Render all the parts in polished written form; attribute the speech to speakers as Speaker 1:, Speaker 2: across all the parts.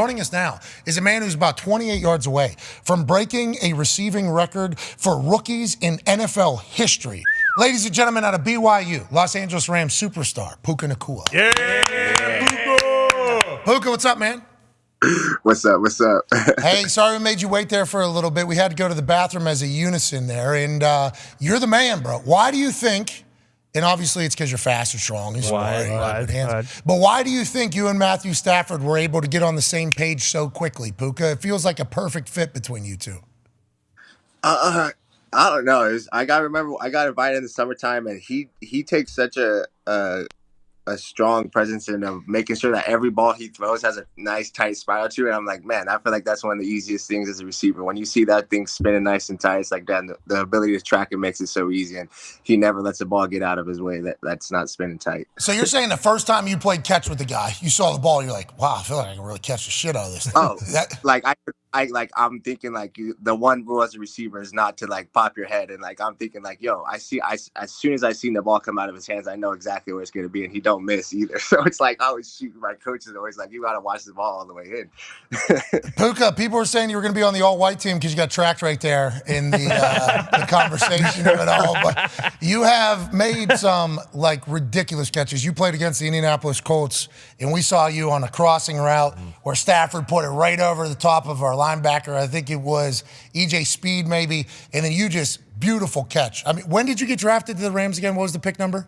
Speaker 1: Joining us now is a man who's about 28 yards away from breaking a receiving record for rookies in NFL history. Ladies and gentlemen, out of BYU, Los Angeles Rams superstar, Puka Nacua.
Speaker 2: Yeah,
Speaker 1: Puka! Puka, what's up, man?
Speaker 3: What's up?
Speaker 1: Hey, sorry we made you wait there for a little bit. We had to go to the bathroom as a unison there, and you're the man, bro. Why do you think, and obviously it's because you're fast and strong and smart, but why do you think you and Matthew Stafford were able to get on the same page so quickly, Puka? It feels like a perfect fit between you two.
Speaker 3: I don't know. I got invited in the summertime, and he takes such a strong presence in making sure that every ball he throws has a nice tight spiral to it. I'm like, man, I feel like that's one of the easiest things as a receiver. When you see that thing spinning nice and tight, it's like that. The ability to track it makes it so easy, and he never lets the ball get out of his way that's not spinning tight.
Speaker 1: So you're saying the first time you played catch with the guy, you saw the ball, you're like, wow, I feel like I can really catch the shit out of this thing.
Speaker 3: Oh, I'm thinking like the one rule as a receiver is not to like pop your head, and like I'm thinking like, yo, as soon as I seen the ball come out of his hands, I know exactly where it's gonna be, and he don't miss either. So it's like, oh shoot, my coach is always like, you gotta watch the ball all the way in.
Speaker 1: Puka, people were saying you were gonna be on the all-white team because you got tracked right there in the conversation of it all. But you have made some like ridiculous catches. You played against the Indianapolis Colts, and we saw you on a crossing route where Stafford put it right over the top of our linebacker. I think it was EJ Speed maybe, and then you just beautiful catch. I mean, when did you get drafted to the Rams again? What was the pick number?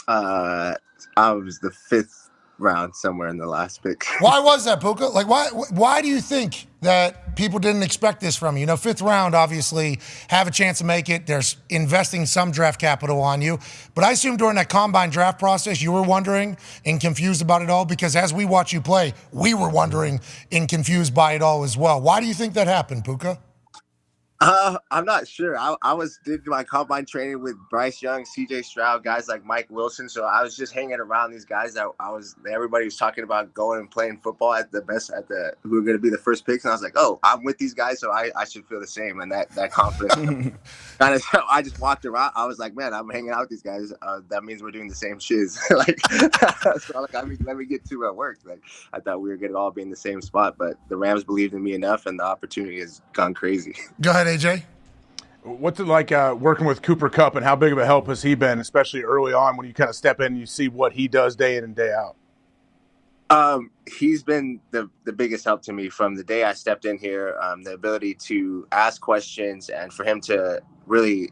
Speaker 3: I was the 5th round, somewhere in the last pick.
Speaker 1: Why was that, Puka? Like, why do you think that people didn't expect this from you? You know, 5th round, obviously, have a chance to make it. There's investing some draft capital on you. But I assume during that combine draft process, you were wondering and confused about it all, because as we watch you play, we were wondering and confused by it all as well. Why do you think that happened, Puka?
Speaker 3: I'm not sure. I did my combine training with Bryce Young, CJ Stroud, guys like Mike Wilson. So I was just hanging around these guys that everybody was talking about going and playing football who were going to be the first picks. And I was like, oh, I'm with these guys, so I should feel the same. And that confidence kind of, I just walked around. I was like, man, I'm hanging out with these guys. That means we're doing the same shiz. Like, so like, let me get to work. Like, I thought we were going to all be in the same spot, but the Rams believed in me enough, and the opportunity has gone crazy.
Speaker 1: Go ahead, AJ.
Speaker 2: What's it like working with Cooper Kupp, and how big of a help has he been, especially early on when you kind of step in and you see what he does day in and day out?
Speaker 3: He's been the biggest help to me from the day I stepped in here. The ability to ask questions and for him to really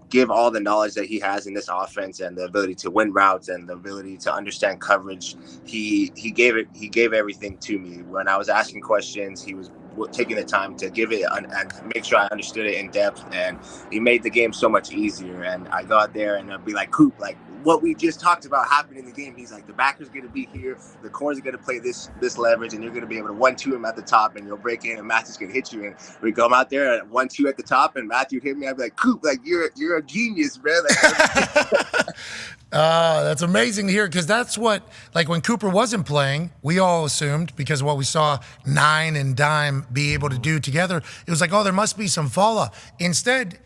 Speaker 3: give all the knowledge that he has in this offense, and the ability to win routes and the ability to understand coverage. He gave everything to me. When I was asking questions, he was taking the time to give it and make sure I understood it in depth, and he made the game so much easier. And I go out there and I'd be like, Coop, like what we just talked about happened in the game. He's like, the backer's going to be here, the corners are going to play this leverage, and you're going to be able to 1-2 him at the top, and you'll break in, and Matthew's going to hit you. And we come out there at 1-2 at the top, and Matthew hit me. I'd be like, Coop, like you're a genius, man.
Speaker 1: That's amazing to hear, because that's what, like when Cooper wasn't playing, we all assumed, because of what we saw Nine and Dime be able to do together, it was like, oh, there must be some fall off. Instead,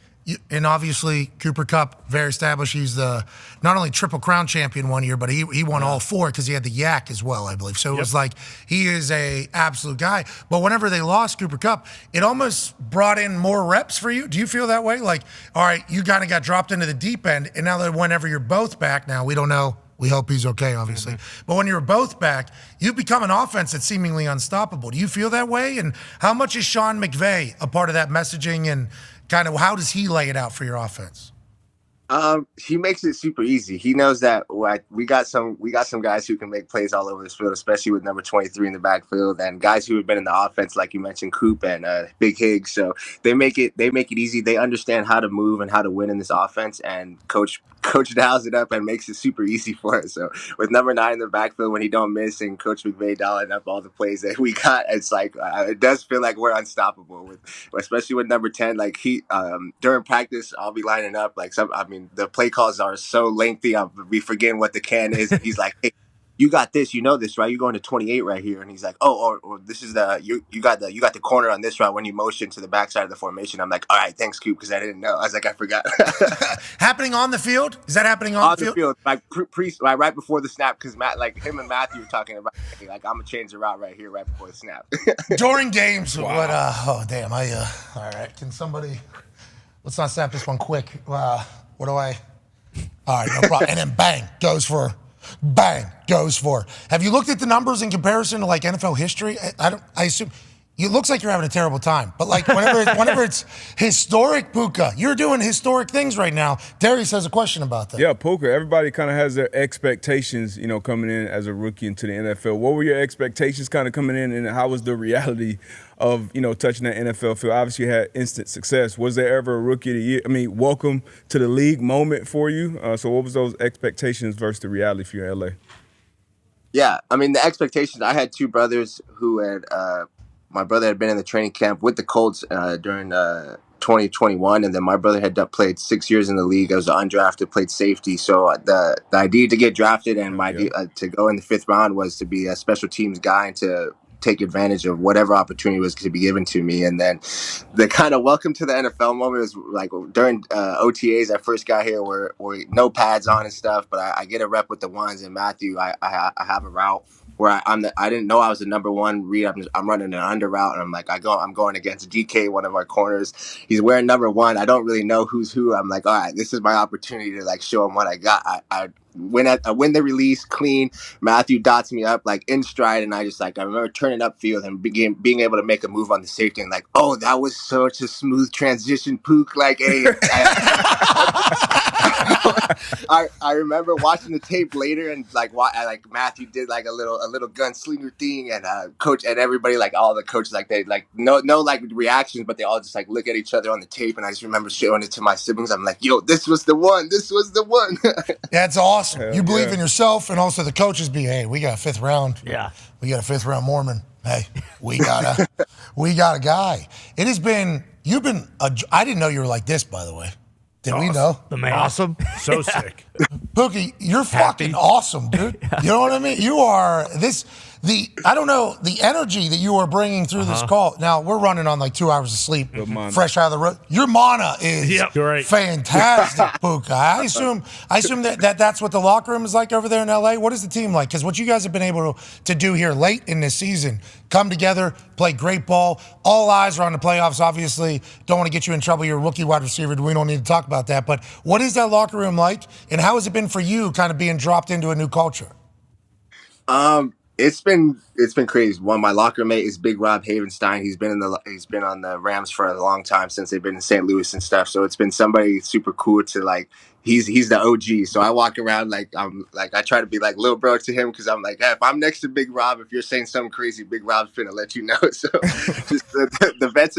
Speaker 1: and obviously Cooper Kupp, very established. He's the not only Triple Crown champion one year, but he won all 4 because he had the yak as well, I believe. So it was like, he is a absolute guy. But whenever they lost Cooper Kupp, it almost brought in more reps for you. Do you feel that way? Like, all right, you kind of got dropped into the deep end, and now that whenever you're both back now, we don't know. We hope he's okay, obviously. But when you're both back, you've become an offense that's seemingly unstoppable. Do you feel that way? And how much is Sean McVay a part of that messaging, and kind of how does he lay it out for your offense?
Speaker 3: He makes it super easy. He knows that we got some guys who can make plays all over this field, especially with number 23 in the backfield, and guys who have been in the offense, like you mentioned, Kupp and Big Higgs. So they make it easy. They understand how to move and how to win in this offense, and Coach dials it up and makes it super easy for us. So with number 9 in the backfield, when he don't miss, and Coach McVay dialing up all the plays that we got, it's like it does feel like we're unstoppable. Especially with number 10, like he during practice, I'll be lining up like the play calls are so lengthy, I'll be forgetting what the can is. And he's like, hey, you got this, you know this, right? You're going to 28 right here. And he's like, oh, or this is you got the corner on this route when you motion to the backside of the formation. I'm like, all right, thanks, Coop, because I didn't know. I was like, I forgot.
Speaker 1: Happening on the field? Is that happening on the field?
Speaker 3: Like right before the snap, because him and Matthew were talking about, hey, like, I'm gonna change the route right here, right before the snap.
Speaker 1: During games, wow. Oh damn! All right. Can somebody? Let's not snap this one quick. What do I? All right, no problem. And then bang goes for. Have you looked at the numbers in comparison to like NFL history? I assume. It looks like you're having a terrible time, but like whenever it's historic, Puka, you're doing historic things right now. Darius has a question about that.
Speaker 4: Yeah, Puka, everybody kind of has their expectations, coming in as a rookie into the NFL. What were your expectations kind of coming in, and how was the reality of, touching that NFL field? Obviously, you had instant success. Was there ever a rookie of the year? I mean, welcome to the league moment for you. So what was those expectations versus the reality for you in LA?
Speaker 3: Yeah, I mean, the expectations, I had two brothers who had my brother had been in the training camp with the Colts during 2021, and then my brother had played 6 years in the league. I was undrafted, played safety. So the idea to get drafted and to go in the 5th round was to be a special teams guy and to take advantage of whatever opportunity was to be given to me. And then the kind of welcome to the NFL moment was like during OTAs. I first got here where no pads on and stuff, but I get a rep with the ones, and Matthew, I have a route where I didn't know I was the number one read. I'm running an under route, and I'm like, I'm going against DK, one of our corners. He's wearing number 1. I don't really know who's who. I'm like, all right, this is my opportunity to like show him what I got. I win the release clean. Matthew dots me up like in stride, and I remember turning upfield and being able to make a move on the safety, and like, oh, that was such a smooth transition, Pook. Like, hey, I remember watching the tape later, and like Matthew did like a little gunslinger thing, and coach and everybody, like all the coaches, like they like no like reactions, but they all just like look at each other on the tape, and I just remember showing it to my siblings. I'm like, yo, this was the one.
Speaker 1: That's awesome. You believe in yourself, and also the coaches hey, we got a 5th round.
Speaker 5: Yeah.
Speaker 1: We got a 5th round Mormon. Hey, we got a guy. It has been, I didn't know you were like this, by the way. Did we know?
Speaker 5: The man.
Speaker 6: Awesome. So sick.
Speaker 1: Pookie, you're fucking awesome, dude. You know what I mean? You are I don't know, the energy that you are bringing through this call. Now, we're running on like 2 hours of sleep, fresh out of the road. Your mana is
Speaker 6: great.
Speaker 1: fantastic, Puka. I assume that's what the locker room is like over there in LA. What is the team like? Because what you guys have been able to do here late in this season, come together, play great ball. All eyes are on the playoffs, obviously. Don't want to get you in trouble. You're a rookie wide receiver. We don't need to talk about that. But what is that locker room like, and how has it been for you kind of being dropped into a new culture?
Speaker 3: It's been crazy. One, my locker mate is Big Rob Havenstein. He's been on the Rams for a long time since they've been in St. Louis and stuff. So it's been somebody super cool to like. He's the OG. So I walk around like I try to be like little bro to him, because I'm like, hey, if I'm next to Big Rob, if you're saying something crazy, Big Rob's finna let you know. So just the vets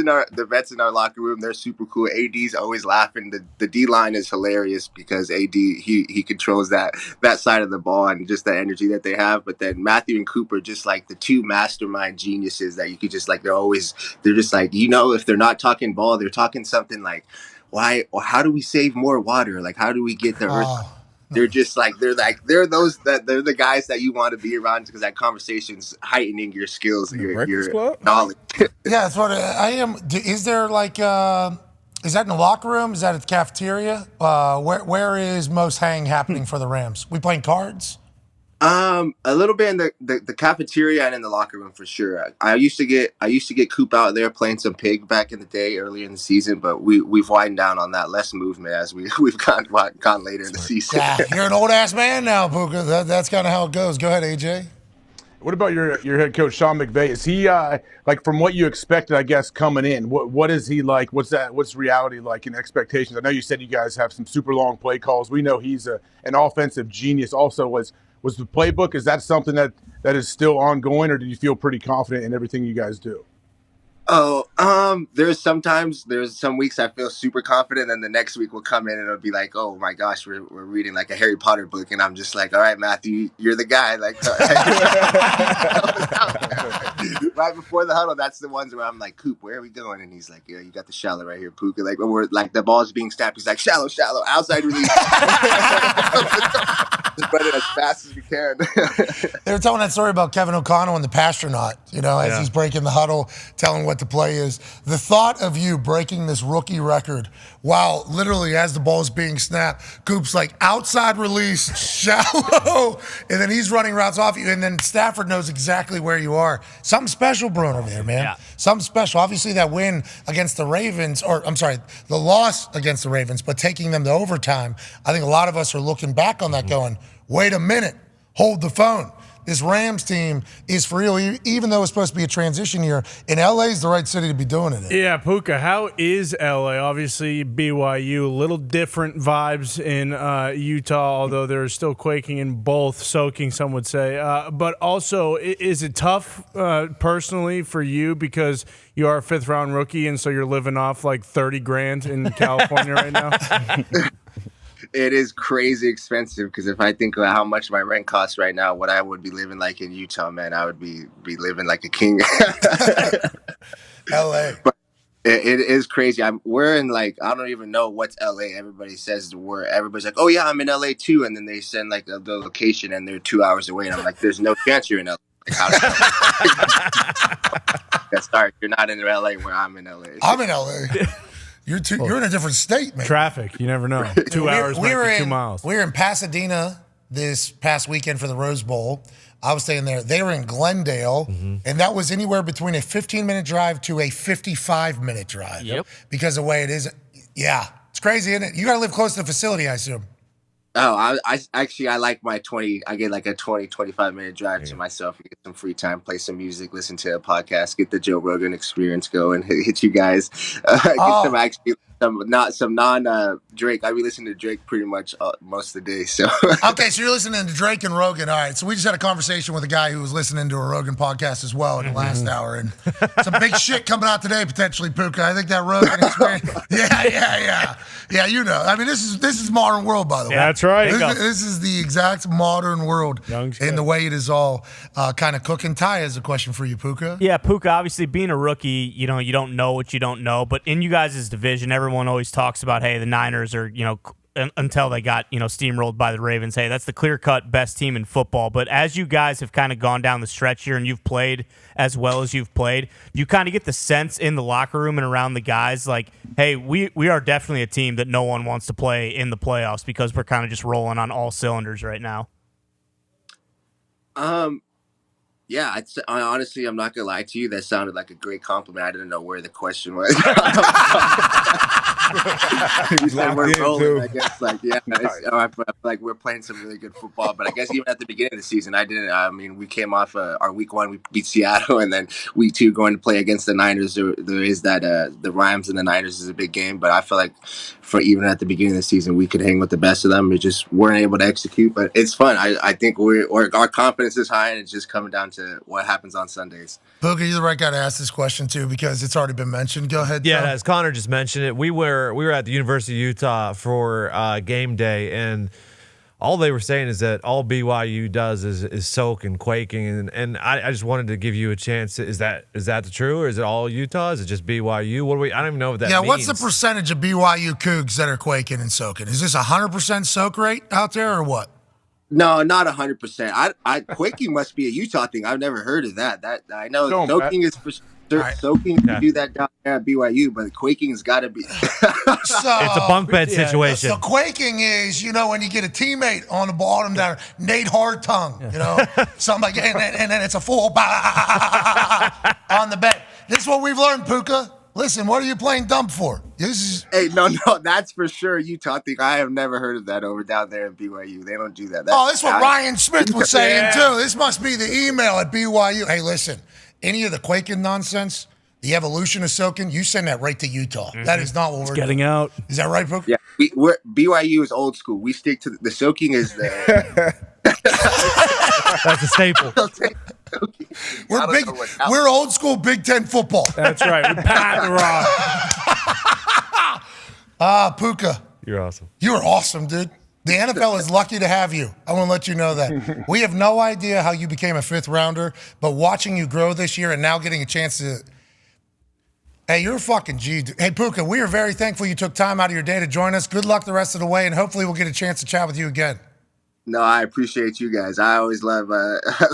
Speaker 3: in our locker room, they're super cool. AD's always laughing. The D line is hilarious because AD he controls that side of the ball and just the energy that they have. But then Matthew and Cooper, just like the two mastermind geniuses that you could just like, they're just like, if they're not talking ball, they're talking something like, why or how do we save more water? Like, how do we get the earth? They're the guys that you want to be around, because that conversation's heightening your skills, your knowledge.
Speaker 1: Yeah, that's what I am. Is there like, is that in the locker room? Is that at the cafeteria? Where is most hang happening for the Rams? We playing cards?
Speaker 3: A little bit in the cafeteria and in the locker room for sure. I used to get Kupp out there playing some pig back in the day, earlier in the season, but we've widened down on that, less movement as we've gone later in the season.
Speaker 1: Yeah, you're an old ass man now, Puka. That's kind of how it goes. Go ahead, AJ.
Speaker 2: What about your head coach, Sean McVay? Is he like from what you expected, I guess, coming in? What is he like? What's reality like in expectations? I know you said you guys have some super long play calls. We know he's an offensive genius. Also, was the playbook, is that something that is still ongoing, or do you feel pretty confident in everything you guys do?
Speaker 3: There's some weeks I feel super confident, and the next week will come in and it'll be like, oh my gosh, we're reading like a Harry Potter book, and I'm just like, all right, Matthew, you're the guy. Like, right before the huddle, that's the ones where I'm like, Coop, where are we going? And he's like, yeah, you got the shallow right here, Puka. Like, when we're like the ball's being snapped, he's like, shallow, outside release. Just run it as fast as you can.
Speaker 1: They were telling that story about Kevin O'Connell and the Pastronaut, as he's breaking the huddle, telling what the play is. The thought of you breaking this rookie record while literally as the ball's being snapped, Kupp's like outside release, shallow, and then he's running routes off you, and then Stafford knows exactly where you are. Something special brewing over there, man. Yeah. Something special. Obviously that win against the Ravens, the loss against the Ravens, but taking them to overtime, I think a lot of us are looking back on that going, wait a minute, hold the phone. This Rams team is for real, even though it's supposed to be a transition year. And LA is the right city to be doing it in.
Speaker 5: Yeah, Puka, how is LA? Obviously, BYU, a little different vibes in Utah, although there's still quaking in both, soaking, some would say. But also, is it tough personally for you because you are a fifth-round rookie and so you're living off like $30,000 in California right now?
Speaker 3: It is crazy expensive because if I think about how much my rent costs right now, what I would be living like in Utah, man, I would be living like a king.
Speaker 1: LA.
Speaker 3: But it is crazy. We're in like, I don't even know what's LA. Everybody says the word. Everybody's like, oh yeah, I'm in LA too. And then they send like the location and they're 2 hours away. And I'm like, there's no chance you're in LA. Like, how sorry, you're not in LA where I'm in LA.
Speaker 1: I'm in LA. You're in a different state, man.
Speaker 5: Traffic, you never know. 2 hours might be 2 miles.
Speaker 1: We were in Pasadena this past weekend for the Rose Bowl. I was staying there. They were in Glendale, and that was anywhere between a 15-minute drive to a 55-minute drive.
Speaker 6: Yep.
Speaker 1: Because of the way it is. Yeah, it's crazy, isn't it? You got to live close to the facility, I assume.
Speaker 3: Oh, I like my 20. I get like a 25-minute drive to myself, get some free time, play some music, listen to a podcast, get the Joe Rogan experience going, hit you guys, get some non Drake. I be listening to Drake pretty much most of the day. So
Speaker 1: okay, so you're listening to Drake and Rogan. All right, so we just had a conversation with a guy who was listening to a Rogan podcast as well in the last hour, and some big shit coming out today potentially, Puka. I think that Rogan experience. Yeah. You know, I mean, this is modern world, by the way.
Speaker 5: Yeah, that's right.
Speaker 1: This is the exact modern world in the way it is all kind of cooking. Ty has a question for you, Puka.
Speaker 6: Yeah, Puka, obviously being a rookie, you don't know what you don't know. But in you guys' division, everyone always talks about, hey, the Niners are, until they got, steamrolled by the Ravens, hey, that's the clear-cut best team in football. But as you guys have kind of gone down the stretch here and you've played as well as you've played, you kind of get the sense in the locker room and around the guys like, hey, we are definitely a team that no one wants to play in the playoffs because we're kind of just rolling on all cylinders right now.
Speaker 3: Yeah, honestly, I'm not gonna lie to you. That sounded like a great compliment. I didn't know where the question was. You said we're rolling. I guess, I feel like we're playing some really good football. But I guess even at the beginning of the season, I didn't. I mean, we came off our week one, we beat Seattle, and then week two going to play against the Niners. There is that the Rams and the Niners is a big game. But I feel like for even at the beginning of the season, we could hang with the best of them. We just weren't able to execute. But it's fun. I think our confidence is high, and it's just coming down to what happens on Sundays.
Speaker 1: Puka, you're the right guy to ask this question too because it's already been mentioned. Go ahead.
Speaker 7: Yeah,
Speaker 1: Tom.
Speaker 7: as Connor just mentioned it, we were at the University of Utah for game day, and all they were saying is that all BYU does is soak and quaking, and I just wanted to give you a chance. Is that the true, or is it all Utah? Is it just BYU? I don't even know what that means.
Speaker 1: Yeah, what's the percentage of BYU Cougs that are quaking and soaking? Is this 100% soak rate out there or what?
Speaker 3: No, not 100%. Quaking must be a Utah thing. I've never heard of that. That I know soaking is for sure. Soaking, you do that down there at BYU, but quaking's got to be.
Speaker 1: So,
Speaker 7: it's a bunk bed situation.
Speaker 1: So quaking is, when you get a teammate on the bottom there, Nate Hardtongue, something like, and then it's a full on the bed. This is what we've learned, Puka. Listen, what are you playing dumb for?
Speaker 3: Hey, no, that's for sure Utah thing. I have never heard of that over down there at BYU. They don't do that.
Speaker 1: This is what Ryan Smith was saying, too. This must be the email at BYU. Hey, listen, any of the quaking nonsense, the evolution of soaking, you send that right to Utah. Mm-hmm. That is not what we're
Speaker 5: getting out.
Speaker 1: Is that right, Puka?
Speaker 3: Yeah, BYU is old school. We stick to the soaking is the...
Speaker 7: That's a staple.
Speaker 1: We're old school Big Ten football.
Speaker 5: That's right. We pat the rock.
Speaker 1: Puka.
Speaker 7: You're awesome.
Speaker 1: You are awesome, dude. The NFL is lucky to have you. I want to let you know that. We have no idea how you became a fifth rounder, but watching you grow this year and now getting a chance to. Hey, you're a fucking G. Dude. Hey, Puka, we are very thankful you took time out of your day to join us. Good luck the rest of the way, and hopefully we'll get a chance to chat with you again.
Speaker 3: No, I appreciate you guys. I always love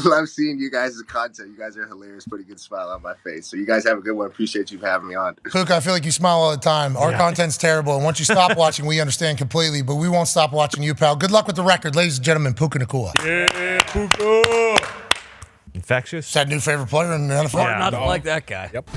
Speaker 3: love seeing you guys' content. You guys are hilarious, put a good smile on my face. So you guys have a good one. Appreciate you for having me on.
Speaker 1: Puka, I feel like you smile all the time. Our content's terrible, and once you stop watching, we understand completely, but we won't stop watching you, pal. Good luck with the record, ladies and gentlemen. Puka Nacua.
Speaker 5: Yeah, Puka.
Speaker 7: Infectious.
Speaker 1: Is that new favorite player in the NFL?
Speaker 8: Hard not to like that guy.
Speaker 5: Yep.